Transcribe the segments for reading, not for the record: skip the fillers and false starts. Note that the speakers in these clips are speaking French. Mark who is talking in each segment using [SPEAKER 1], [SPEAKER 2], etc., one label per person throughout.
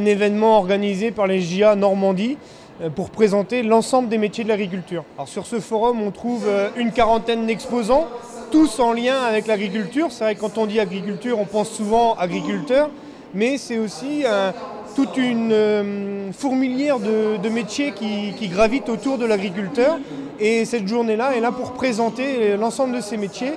[SPEAKER 1] un événement organisé par les JA Normandie pour présenter l'ensemble des métiers de l'agriculture. Alors sur ce forum, on trouve une quarantaine d'exposants, tous en lien avec l'agriculture. C'est vrai que quand on dit agriculture, on pense souvent agriculteur, mais c'est aussi toute une fourmilière de métiers qui gravitent autour de l'agriculteur. Et cette journée-là est là pour présenter l'ensemble de ces métiers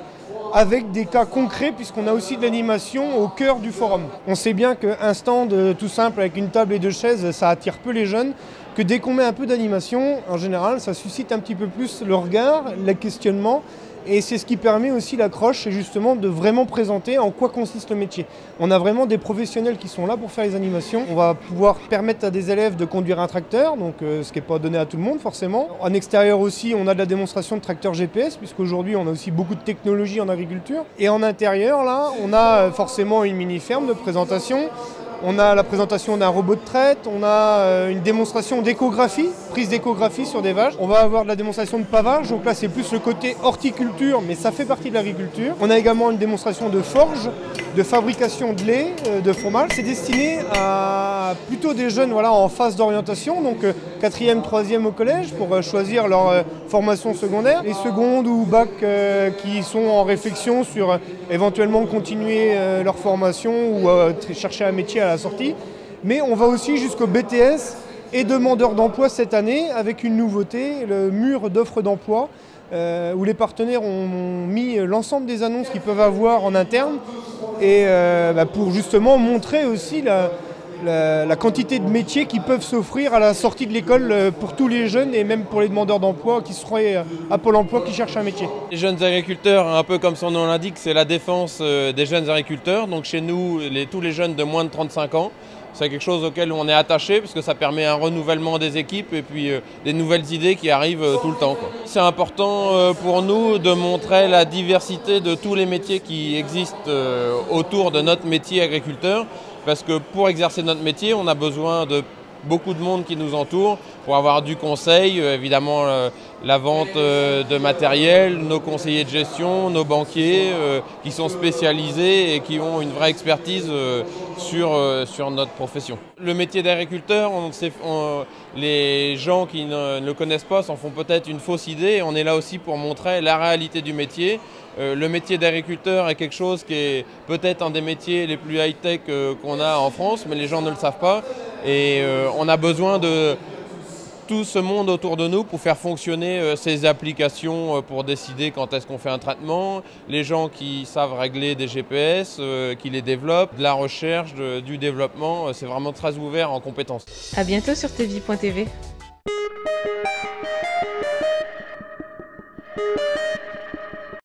[SPEAKER 1] avec des cas concrets, puisqu'on a aussi de l'animation au cœur du forum. On sait bien qu'un stand tout simple avec une table et deux chaises, ça attire peu les jeunes, que dès qu'on met un peu d'animation, en général, ça suscite un petit peu plus le regard, le questionnement, et c'est ce qui permet aussi l'accroche, c'est justement de vraiment présenter en quoi consiste le métier. On a vraiment des professionnels qui sont là pour faire les animations. On va pouvoir permettre à des élèves de conduire un tracteur, donc ce qui n'est pas donné à tout le monde forcément. En extérieur aussi, on a de la démonstration de tracteurs GPS, puisqu'aujourd'hui on a aussi beaucoup de technologies en agriculture. Et en intérieur, là, on a forcément une mini-ferme de présentation. On a la présentation d'un robot de traite, on a une démonstration d'échographie, prise d'échographie sur des vaches. On va avoir de la démonstration de pavage, donc là c'est plus le côté horticulture, mais ça fait partie de l'agriculture. On a également une démonstration de forge, de fabrication de lait, de fromage. C'est destiné à plutôt des jeunes en phase d'orientation, donc 4e, 3e au collège, pour choisir leur formation secondaire. Les secondes ou bac qui sont en réflexion sur éventuellement continuer leur formation ou chercher un métier à la sortie. Mais on va aussi jusqu'au BTS et demandeurs d'emploi cette année avec une nouveauté, le mur d'offres d'emploi, où les partenaires ont mis l'ensemble des annonces qu'ils peuvent avoir en interne et pour justement montrer aussi la quantité de métiers qui peuvent s'offrir à la sortie de l'école pour tous les jeunes et même pour les demandeurs d'emploi qui seraient à Pôle emploi qui cherchent un métier.
[SPEAKER 2] Les jeunes agriculteurs, un peu comme son nom l'indique, c'est la défense des jeunes agriculteurs. Donc chez nous, tous les jeunes de moins de 35 ans, c'est quelque chose auquel on est attaché parce que ça permet un renouvellement des équipes et puis des nouvelles idées qui arrivent tout le temps. C'est important pour nous de montrer la diversité de tous les métiers qui existent autour de notre métier agriculteur. Parce que pour exercer notre métier, on a besoin de beaucoup de monde qui nous entoure pour avoir du conseil, évidemment la vente de matériel, nos conseillers de gestion, nos banquiers qui sont spécialisés et qui ont une vraie expertise sur notre profession. Le métier d'agriculteur, les gens qui ne le connaissent pas s'en font peut-être une fausse idée. On est là aussi pour montrer la réalité du métier. Le métier d'agriculteur est quelque chose qui est peut-être un des métiers les plus high-tech qu'on a en France, mais les gens ne le savent pas. Et on a besoin de tout ce monde autour de nous pour faire fonctionner ces applications pour décider quand est-ce qu'on fait un traitement, les gens qui savent régler des GPS, qui les développent, de la recherche, du développement, c'est vraiment très ouvert en compétences.
[SPEAKER 3] À bientôt sur tvi.tv.